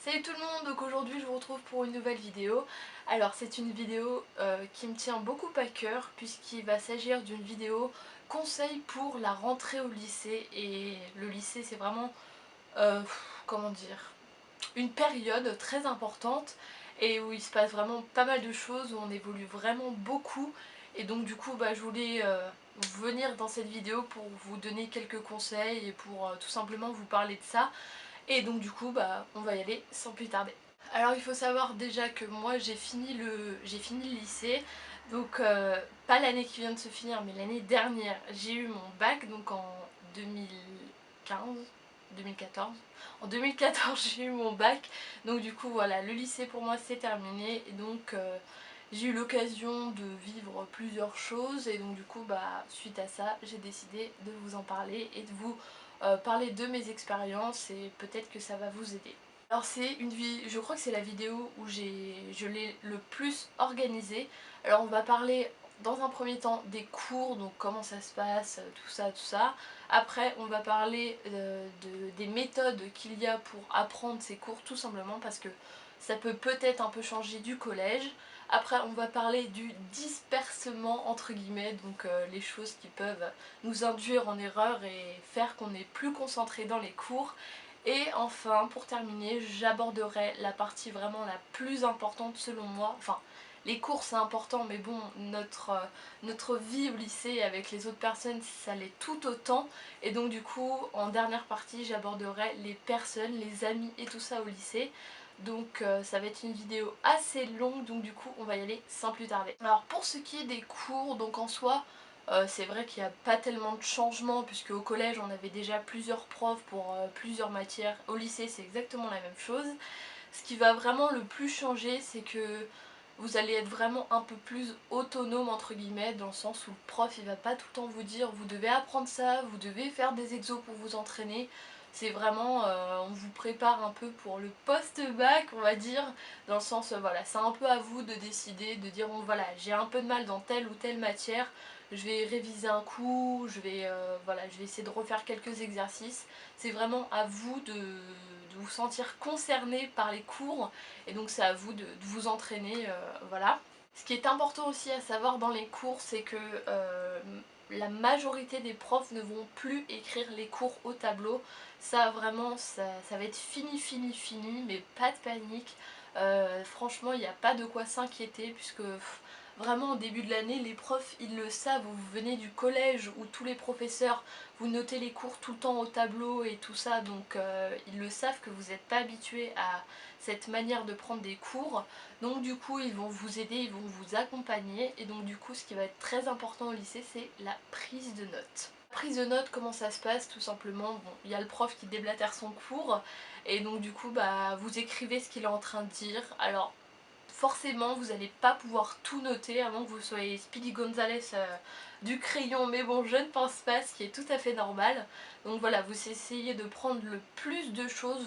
Salut tout le monde, donc aujourd'hui je vous retrouve pour une nouvelle vidéo. Alors c'est une vidéo qui me tient beaucoup à cœur puisqu'il va s'agir d'une vidéo conseil pour la rentrée au lycée. Et le lycée c'est vraiment, comment dire, une période très importante et où il se passe vraiment pas mal de choses, où on évolue vraiment beaucoup. Et donc du coup je voulais venir dans cette vidéo pour vous donner quelques conseils et pour tout simplement vous parler de ça. Et donc du coup on va y aller sans plus tarder. Alors il faut savoir déjà que moi j'ai fini le lycée, donc pas l'année qui vient de se finir mais l'année dernière j'ai eu mon bac, donc en 2015, 2014. En 2014 j'ai eu mon bac, donc du coup voilà, le lycée pour moi c'est terminé et donc j'ai eu l'occasion de vivre plusieurs choses et donc du coup suite à ça j'ai décidé de vous en parler et de vous parler de mes expériences et peut-être que ça va vous aider. Alors je crois que c'est la vidéo où je l'ai le plus organisée. Alors on va parler dans un premier temps des cours, donc comment ça se passe, tout ça, tout ça. Après on va parler des méthodes qu'il y a pour apprendre ces cours, tout simplement parce que ça peut peut-être un peu changer du collège. Après on va parler du dispersement entre guillemets, donc les choses qui peuvent nous induire en erreur et faire qu'on est plus concentré dans les cours. Et enfin, pour terminer, j'aborderai la partie vraiment la plus importante selon moi. Enfin, les cours c'est important, mais bon, notre vie au lycée avec les autres personnes, ça l'est tout autant. Et donc du coup, en dernière partie, j'aborderai les personnes, les amis et tout ça au lycée. Donc ça va être une vidéo assez longue, donc du coup on va y aller sans plus tarder. Alors pour ce qui est des cours, donc en soi, c'est vrai qu'il n'y a pas tellement de changements puisque au collège on avait déjà plusieurs profs pour plusieurs matières. Au lycée c'est exactement la même chose. Ce qui va vraiment le plus changer, c'est que vous allez être vraiment un peu plus autonome entre guillemets, dans le sens où le prof il va pas tout le temps vous dire vous devez apprendre ça, vous devez faire des exos pour vous entraîner. C'est vraiment, on vous prépare un peu pour le post-bac on va dire, dans le sens voilà, c'est un peu à vous de décider, de dire bon voilà, j'ai un peu de mal dans telle ou telle matière, je vais réviser un coup, voilà, je vais essayer de refaire quelques exercices. C'est vraiment à vous de vous sentir concerné par les cours et donc c'est à vous de vous entraîner, voilà. Ce qui est important aussi à savoir dans les cours, c'est que la majorité des profs ne vont plus écrire les cours au tableau. Ça vraiment, ça va être fini, fini, fini, mais pas de panique. Franchement, il n'y a pas de quoi s'inquiéter puisque vraiment au début de l'année, les profs ils le savent, vous venez du collège où tous les professeurs vous notez les cours tout le temps au tableau et tout ça, donc ils le savent que vous n'êtes pas habitué à cette manière de prendre des cours. Donc du coup ils vont vous aider, ils vont vous accompagner et donc du coup ce qui va être très important au lycée c'est la prise de notes. Prise de notes, comment ça se passe? Tout simplement, bon, il y a le prof qui déblatère son cours et donc du coup vous écrivez ce qu'il est en train de dire. Alors forcément vous n'allez pas pouvoir tout noter à moins que vous soyez Speedy Gonzales du crayon, mais bon je ne pense pas, ce qui est tout à fait normal. Donc voilà, vous essayez de prendre le plus de choses,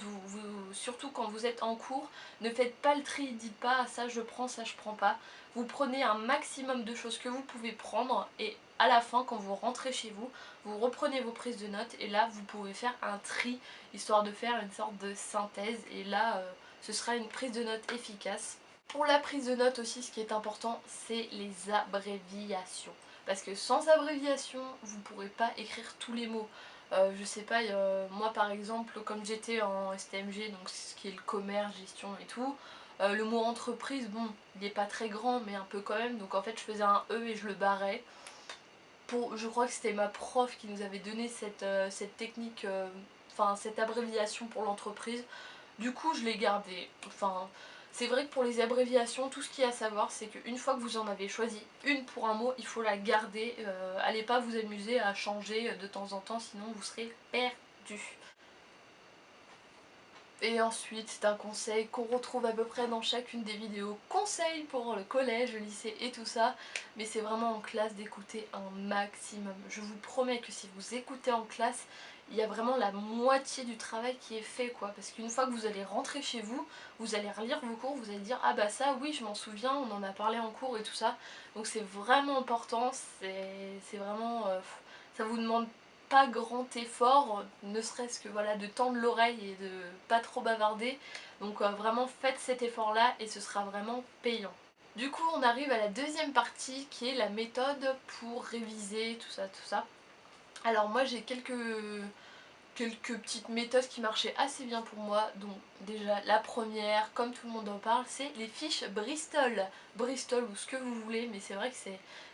surtout quand vous êtes en cours, ne faites pas le tri, dites pas ah, ça je prends, ça je prends pas. Vous prenez un maximum de choses que vous pouvez prendre et à la fin quand vous rentrez chez vous, vous reprenez vos prises de notes et là vous pouvez faire un tri, histoire de faire une sorte de synthèse et là ce sera une prise de notes efficace. Pour la prise de notes aussi, ce qui est important, c'est les abréviations. Parce que sans abréviation, vous ne pourrez pas écrire tous les mots. Je sais pas, moi par exemple, comme j'étais en STMG, donc ce qui est le commerce, gestion et tout, le mot entreprise, bon, il n'est pas très grand, mais un peu quand même. Donc en fait, je faisais un E et je le barrais. Je crois que c'était ma prof qui nous avait donné cette technique, enfin cette abréviation pour l'entreprise. Du coup je l'ai gardé. Enfin, c'est vrai que pour les abréviations, tout ce qu'il y a à savoir c'est qu'une fois que vous en avez choisi une pour un mot, il faut la garder. Allez pas vous amuser à changer de temps en temps, sinon vous serez perdu. Et ensuite, c'est un conseil qu'on retrouve à peu près dans chacune des vidéos. Conseil pour le collège, le lycée et tout ça. Mais c'est vraiment en classe d'écouter un maximum. Je vous promets que si vous écoutez en classe, il y a vraiment la moitié du travail qui est fait quoi. Parce qu'une fois que vous allez rentrer chez vous, vous allez relire vos cours, vous allez dire ah bah ça oui je m'en souviens, on en a parlé en cours et tout ça. Donc c'est vraiment important, c'est vraiment... ça vous demande pas grand effort, ne serait-ce que voilà de tendre l'oreille et de pas trop bavarder. Donc vraiment faites cet effort là et ce sera vraiment payant. Du coup on arrive à la deuxième partie qui est la méthode pour réviser tout ça tout ça. Alors moi j'ai quelques petites méthodes qui marchaient assez bien pour moi. Donc déjà la première, comme tout le monde en parle, c'est les fiches Bristol. Bristol ou ce que vous voulez, mais c'est vrai que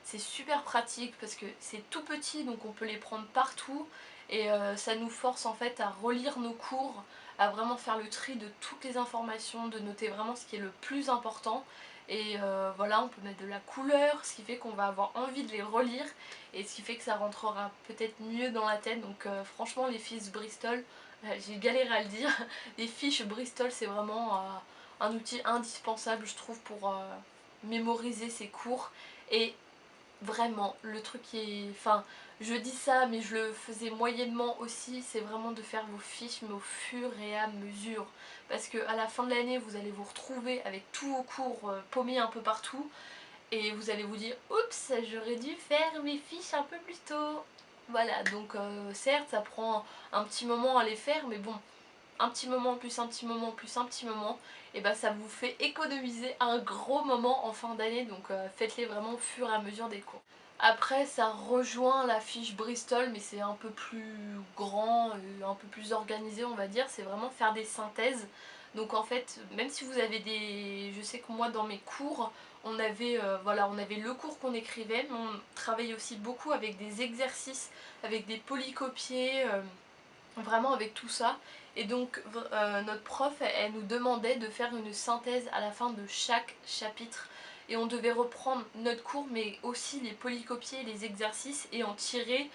c'est super pratique parce que c'est tout petit donc on peut les prendre partout et ça nous force en fait à relire nos cours, à vraiment faire le tri de toutes les informations, de noter vraiment ce qui est le plus important. Et voilà, on peut mettre de la couleur, ce qui fait qu'on va avoir envie de les relire et ce qui fait que ça rentrera peut-être mieux dans la tête. Donc franchement les fiches Bristol, j'ai galéré à le dire, les fiches Bristol c'est vraiment un outil indispensable je trouve pour mémoriser ses cours. Et vraiment le truc qui est... Enfin je dis ça mais je le faisais moyennement aussi, c'est vraiment de faire vos fiches mais au fur et à mesure. Parce que à la fin de l'année vous allez vous retrouver avec tous vos cours paumés un peu partout. Et vous allez vous dire oups j'aurais dû faire mes fiches un peu plus tôt. Voilà donc certes ça prend un petit moment à les faire mais bon, un petit moment plus un petit moment plus un petit moment, et bah ça vous fait économiser un gros moment en fin d'année. Donc faites-les vraiment au fur et à mesure des cours. Après ça rejoint la fiche Bristol mais c'est un peu plus grand, un peu plus organisé on va dire, c'est vraiment faire des synthèses. Donc en fait même si vous avez des... Je sais que moi dans mes cours on avait, voilà, on avait le cours qu'on écrivait mais on travaillait aussi beaucoup avec des exercices, avec des polycopiés, vraiment avec tout ça. Et donc notre prof elle nous demandait de faire une synthèse à la fin de chaque chapitre et on devait reprendre notre cours mais aussi les polycopier, les exercices et en tirer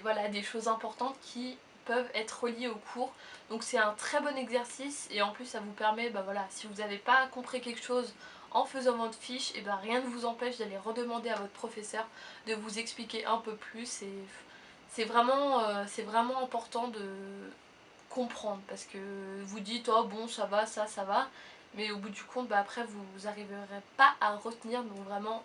voilà, des choses importantes qui peuvent être reliées au cours. Donc c'est un très bon exercice et en plus ça vous permet, bah voilà, si vous n'avez pas compris quelque chose en faisant votre fiche, et bah rien ne vous empêche d'aller redemander à votre professeur de vous expliquer un peu plus. Et c'est vraiment important de comprendre parce que vous dites oh bon ça va, ça va, mais au bout du compte bah, après vous n'arriverez pas à retenir, donc vraiment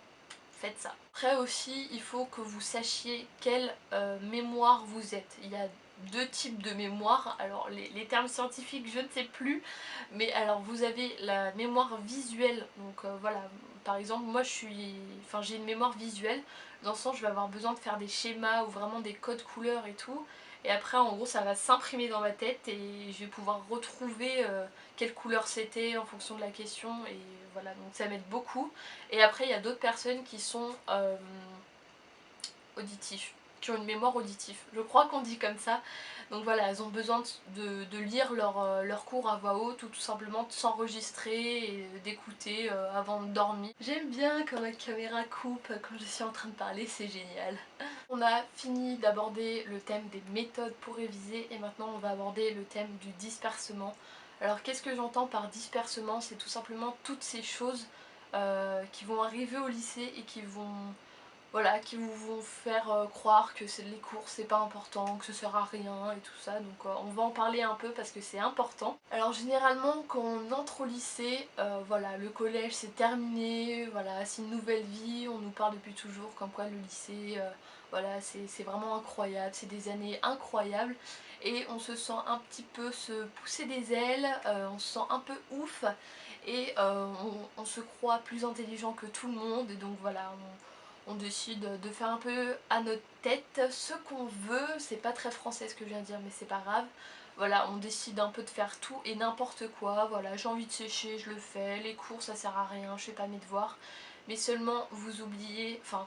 faites ça. Après aussi il faut que vous sachiez quelle mémoire vous êtes. Il y a deux types de mémoire, alors les termes scientifiques je ne sais plus, mais alors vous avez la mémoire visuelle, donc voilà, par exemple moi j'ai une mémoire visuelle, dans le sens je vais avoir besoin de faire des schémas ou vraiment des codes couleurs et tout, et après en gros ça va s'imprimer dans ma tête et je vais pouvoir retrouver quelle couleur c'était en fonction de la question, et voilà donc ça m'aide beaucoup. Et après il y a d'autres personnes qui sont auditifs, qui ont une mémoire auditive, je crois qu'on dit comme ça. Donc voilà, elles ont besoin de lire leur cours à voix haute ou tout simplement de s'enregistrer et d'écouter avant de dormir. J'aime bien quand ma caméra coupe quand je suis en train de parler, c'est génial. On a fini d'aborder le thème des méthodes pour réviser et maintenant on va aborder le thème du dispersement. Alors qu'est-ce que j'entends par dispersement? C'est tout simplement toutes ces choses qui vont arriver au lycée et qui vont... Voilà, qui vous vont faire croire que les cours c'est pas important, que ça sert à rien et tout ça. Donc on va en parler un peu parce que c'est important. Alors généralement quand on entre au lycée, voilà, le collège c'est terminé, voilà, c'est une nouvelle vie, on nous parle depuis toujours comme quoi le lycée, voilà, c'est vraiment incroyable, c'est des années incroyables. Et on se sent un petit peu se pousser des ailes, on se sent un peu ouf et on se croit plus intelligent que tout le monde. Et donc voilà, on décide de faire un peu à notre tête ce qu'on veut. C'est pas très français ce que je viens de dire mais c'est pas grave. Voilà, on décide un peu de faire tout et n'importe quoi. Voilà, j'ai envie de sécher, je le fais. Les cours ça sert à rien, je fais pas mes devoirs. Mais seulement vous oubliez, enfin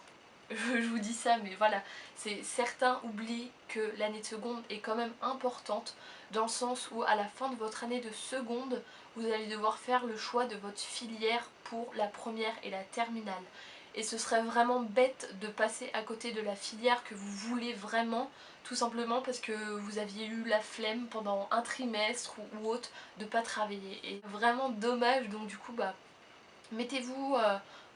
je vous dis ça mais voilà, c'est certains oublient que l'année de seconde est quand même importante, dans le sens où à la fin de votre année de seconde vous allez devoir faire le choix de votre filière pour la première et la terminale. Et ce serait vraiment bête de passer à côté de la filière que vous voulez vraiment, tout simplement parce que vous aviez eu la flemme pendant un trimestre ou autre de pas travailler. Et vraiment dommage, donc du coup bah mettez-vous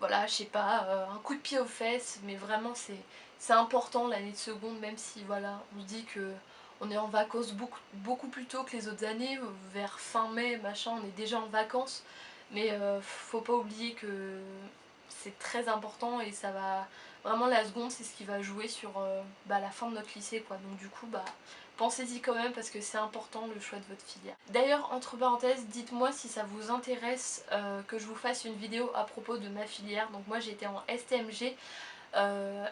voilà, je sais pas, un coup de pied aux fesses, mais vraiment c'est important l'année de seconde, même si voilà, on se dit que on est en vacances beaucoup plus tôt que les autres années, vers fin mai, machin, on est déjà en vacances, mais faut pas oublier que c'est très important et ça va vraiment, la seconde c'est ce qui va jouer sur la fin de notre lycée quoi. Donc du coup pensez-y quand même parce que c'est important le choix de votre filière. D'ailleurs entre parenthèses, dites-moi si ça vous intéresse que je vous fasse une vidéo à propos de ma filière. Donc moi j'étais en STMG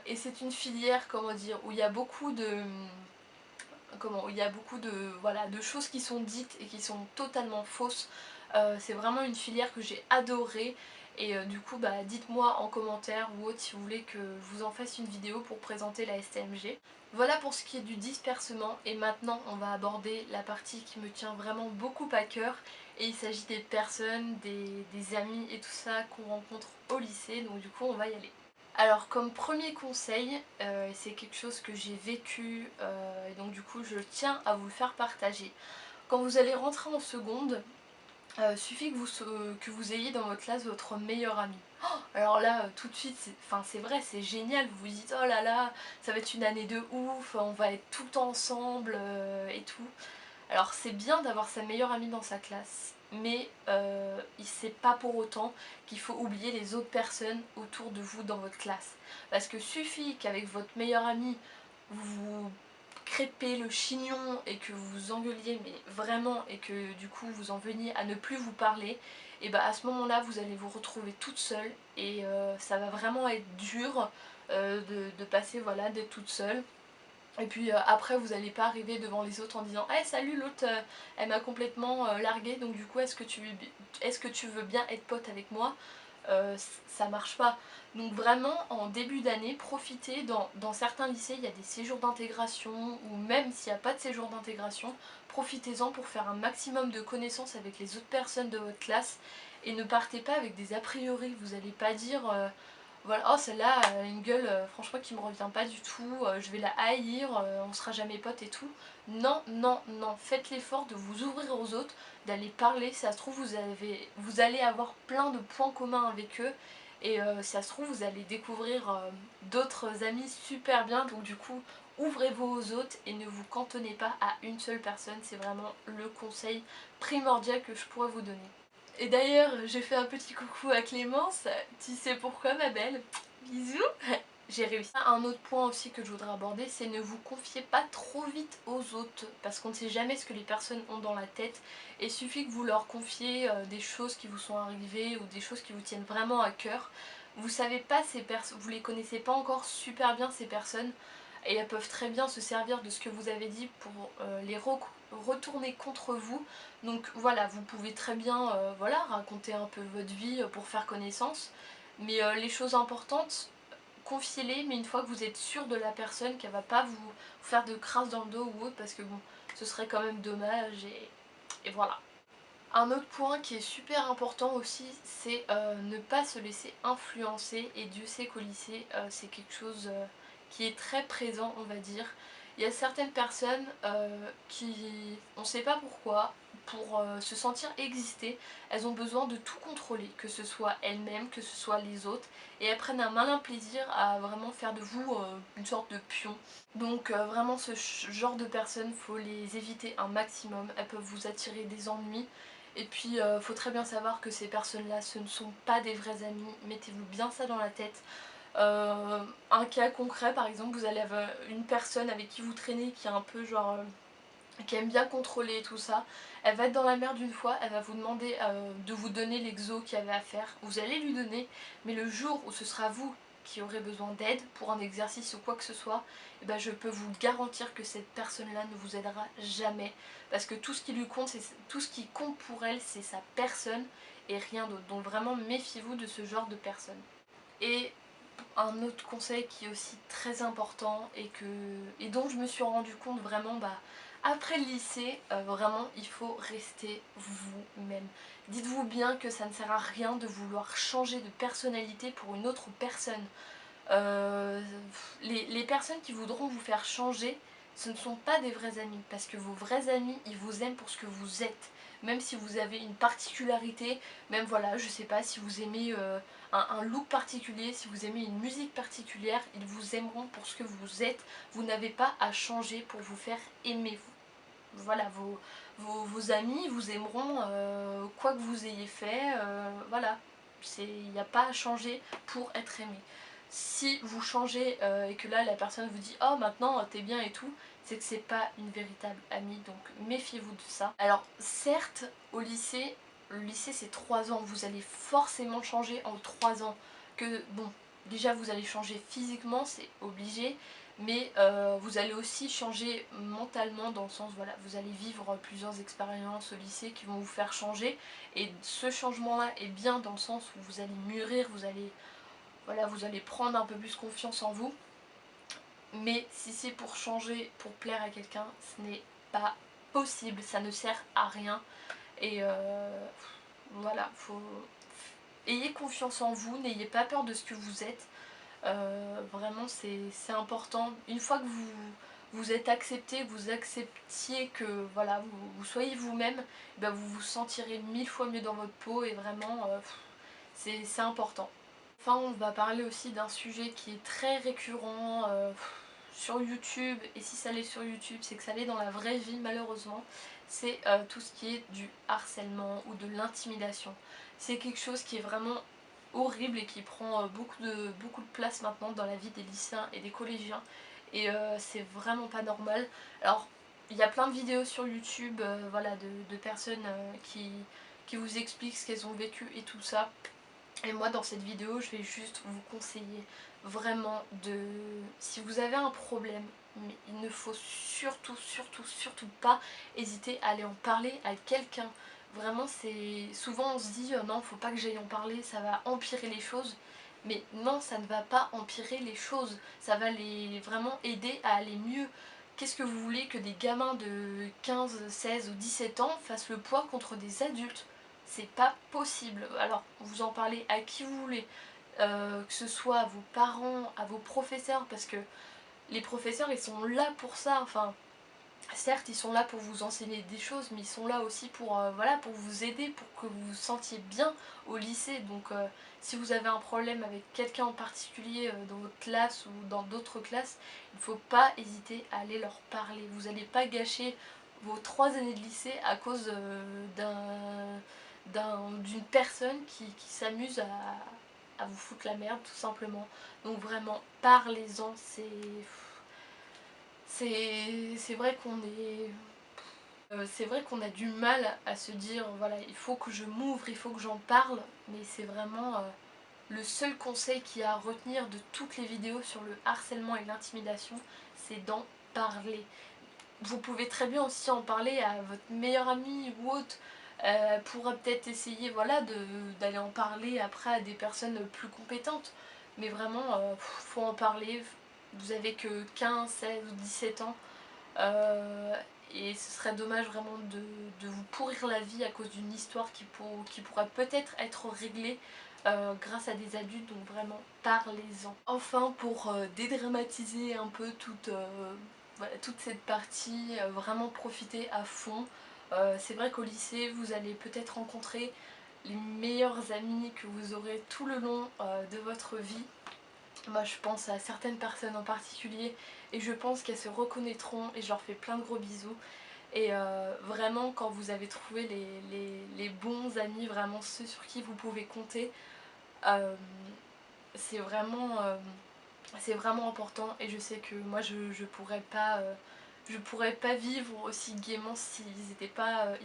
et c'est une filière, comment dire, où il y a beaucoup de voilà, de choses qui sont dites et qui sont totalement fausses. C'est vraiment une filière que j'ai adorée et du coup dites-moi en commentaire ou autre si vous voulez que je vous en fasse une vidéo pour présenter la STMG. Voilà pour ce qui est du dispersement et maintenant on va aborder la partie qui me tient vraiment beaucoup à cœur et il s'agit des personnes, des amis et tout ça qu'on rencontre au lycée, donc du coup on va y aller. Alors comme premier conseil, c'est quelque chose que j'ai vécu et donc du coup je tiens à vous le faire partager. Quand vous allez rentrer en seconde, suffit que vous ayez dans votre classe votre meilleur ami. Oh, alors là tout de suite, c'est vrai, c'est génial, vous vous dites oh là là, ça va être une année de ouf, on va être tout le temps ensemble et tout. Alors c'est bien d'avoir sa meilleure amie dans sa classe, mais c'est pas pour autant qu'il faut oublier les autres personnes autour de vous dans votre classe. Parce que suffit qu'avec votre meilleure amie, vous crêpez le chignon et que vous vous engueuliez, mais vraiment, et que du coup vous en veniez à ne plus vous parler, et à ce moment-là vous allez vous retrouver toute seule et ça va vraiment être dur de passer, voilà, d'être toute seule. Et puis après vous n'allez pas arriver devant les autres en disant hey, salut, l'autre elle m'a complètement larguée, donc du coup est-ce que tu veux bien être pote avec moi? Ça marche pas. Donc vraiment en début d'année, profitez, dans certains lycées il y a des séjours d'intégration ou même s'il n'y a pas de séjour d'intégration, profitez-en pour faire un maximum de connaissances avec les autres personnes de votre classe et ne partez pas avec des a priori. Vous n'allez pas dire voilà, oh celle-là elle a une gueule franchement qui me revient pas du tout, je vais la haïr, on sera jamais potes et tout. Non, non, non, faites l'effort de vous ouvrir aux autres, d'aller parler, ça se trouve vous allez avoir plein de points communs avec eux et ça se trouve vous allez découvrir d'autres amis super bien, donc du coup ouvrez-vous aux autres et ne vous cantonnez pas à une seule personne, c'est vraiment le conseil primordial que je pourrais vous donner. Et d'ailleurs, j'ai fait un petit coucou à Clémence, tu sais pourquoi ma belle? Bisous. J'ai réussi. Un autre point aussi que je voudrais aborder, c'est ne vous confiez pas trop vite aux autres, parce qu'on ne sait jamais ce que les personnes ont dans la tête, et il suffit que vous leur confiez des choses qui vous sont arrivées ou des choses qui vous tiennent vraiment à cœur. Vous savez pas ces personnes, vous les connaissez pas encore super bien ces personnes, et elles peuvent très bien se servir de ce que vous avez dit pour les retourner contre vous. Donc voilà, vous pouvez très bien voilà, raconter un peu votre vie pour faire connaissance, mais les choses importantes, confiez-les, mais une fois que vous êtes sûr de la personne, qu'elle va pas vous faire de crasse dans le dos ou autre, parce que bon, ce serait quand même dommage et voilà. Un autre point qui est super important aussi, c'est ne pas se laisser influencer, et Dieu sait qu'au lycée c'est quelque chose qui est très présent, on va dire. Il y a certaines personnes qui, on ne sait pas pourquoi, pour se sentir exister, elles ont besoin de tout contrôler, que ce soit elles-mêmes, que ce soit les autres, et elles prennent un malin plaisir à vraiment faire de vous une sorte de pion. Donc vraiment ce genre de personnes, faut les éviter un maximum, elles peuvent vous attirer des ennuis. Et puis faut très bien savoir que ces personnes-là, ce ne sont pas des vrais amis, mettez-vous bien ça dans la tête. Un cas concret par exemple, vous allez avoir une personne avec qui vous traînez qui est un peu genre qui aime bien contrôler tout ça, elle va être dans la merde une fois, elle va vous demander de vous donner l'exo qu'il y avait à faire, vous allez lui donner, mais le jour où ce sera vous qui aurez besoin d'aide pour un exercice ou quoi que ce soit, et ben je peux vous garantir que cette personne-là ne vous aidera jamais, parce que tout ce qui lui compte, tout ce qui compte pour elle, c'est sa personne et rien d'autre. Donc vraiment méfiez-vous de ce genre de personnes. Et un autre conseil qui est aussi très important et dont je me suis rendu compte vraiment après le lycée, vraiment il faut rester vous-même. Dites-vous bien que ça ne sert à rien de vouloir changer de personnalité pour une autre personne. Euh, les personnes qui voudront vous faire changer, ce ne sont pas des vrais amis, parce que vos vrais amis, ils vous aiment pour ce que vous êtes. Même si vous avez une particularité, même voilà, je sais pas, si vous aimez un look particulier, si vous aimez une musique particulière, ils vous aimeront pour ce que vous êtes. Vous n'avez pas à changer pour vous faire aimer. Voilà, vos amis vous aimeront quoi que vous ayez fait, voilà. il n'y a pas à changer pour être aimé. Si vous changez et que là la personne vous dit oh maintenant t'es bien et tout, c'est que c'est pas une véritable amie, donc méfiez-vous de ça. Alors certes au lycée, le lycée c'est 3 ans, vous allez forcément changer en 3 ans, que bon déjà vous allez changer physiquement, c'est obligé, mais vous allez aussi changer mentalement dans le sens voilà, vous allez vivre plusieurs expériences au lycée qui vont vous faire changer, et ce changement là est bien dans le sens où vous allez mûrir, voilà, vous allez prendre un peu plus confiance en vous. Mais si c'est pour changer, pour plaire à quelqu'un, ce n'est pas possible, ça ne sert à rien. Et voilà, ayez confiance en vous, n'ayez pas peur de ce que vous êtes. Vraiment c'est important. Une fois que vous êtes accepté, vous acceptiez que voilà, vous soyez vous-même, ben vous vous sentirez 1000 fois mieux dans votre peau, et vraiment c'est important. Enfin, on va parler aussi d'un sujet qui est très récurrent sur YouTube, et si ça l'est sur YouTube, c'est que ça l'est dans la vraie vie malheureusement, c'est tout ce qui est du harcèlement ou de l'intimidation. C'est quelque chose qui est vraiment horrible et qui prend beaucoup de place maintenant dans la vie des lycéens et des collégiens, et c'est vraiment pas normal. Alors, il y a plein de vidéos sur YouTube voilà, de personnes qui vous expliquent ce qu'elles ont vécu et tout ça. Et moi dans cette vidéo je vais juste vous conseiller vraiment de... Si vous avez un problème, mais il ne faut surtout pas hésiter à aller en parler à quelqu'un. Vraiment c'est... Souvent on se dit non faut pas que j'aille en parler, ça va empirer les choses. Mais non, ça ne va pas empirer les choses, ça va les vraiment aider à aller mieux. Qu'est-ce que vous voulez que des gamins de 15, 16 ou 17 ans fassent le poids contre des adultes? C'est pas possible. Alors vous en parlez à qui vous voulez, que ce soit à vos parents, à vos professeurs, parce que les professeurs ils sont là pour ça, enfin certes ils sont là pour vous enseigner des choses, mais ils sont là aussi pour, voilà, pour vous aider, pour que vous vous sentiez bien au lycée. Donc si vous avez un problème avec quelqu'un en particulier dans votre classe ou dans d'autres classes, il ne faut pas hésiter à aller leur parler. Vous n'allez pas gâcher vos 3 années de lycée à cause d'une personne qui s'amuse à vous foutre la merde tout simplement. Donc vraiment parlez-en, c'est vrai qu'on est... c'est vrai qu'on a du mal à se dire voilà il faut que je m'ouvre, il faut que j'en parle, mais c'est vraiment le seul conseil qu'il y a à retenir de toutes les vidéos sur le harcèlement et l'intimidation, c'est d'en parler. Vous pouvez très bien aussi en parler à votre meilleur ami ou autre, pourra peut-être essayer voilà, d'aller en parler après à des personnes plus compétentes, mais vraiment faut en parler. Vous avez que 15, 16 ou 17 ans, et ce serait dommage vraiment de vous pourrir la vie à cause d'une histoire qui pourrait peut-être être réglée grâce à des adultes, donc vraiment parlez-en. Enfin, pour dédramatiser un peu voilà, toute cette partie, vraiment profiter à fond. C'est vrai qu'au lycée vous allez peut-être rencontrer les meilleurs amis que vous aurez tout le long de votre vie. Moi je pense à certaines personnes en particulier et je pense qu'elles se reconnaîtront, et je leur fais plein de gros bisous. Et vraiment quand vous avez trouvé les bons amis, vraiment ceux sur qui vous pouvez compter, c'est vraiment important, et je sais que moi je pourrais pas vivre aussi gaiement s'ils n'étaient pas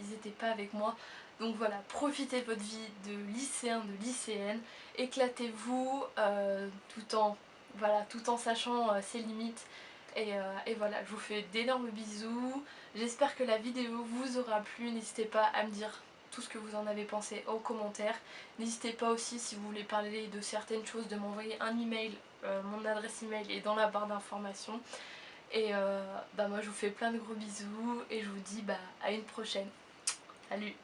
avec moi. Donc voilà, profitez de votre vie de lycéen, de lycéenne, éclatez-vous tout en sachant ses limites. Et voilà, je vous fais d'énormes bisous, j'espère que la vidéo vous aura plu, n'hésitez pas à me dire tout ce que vous en avez pensé en commentaire. N'hésitez pas aussi, si vous voulez parler de certaines choses, de m'envoyer un email, mon adresse email est dans la barre d'informations. Et moi je vous fais plein de gros bisous et je vous dis à une prochaine. Salut!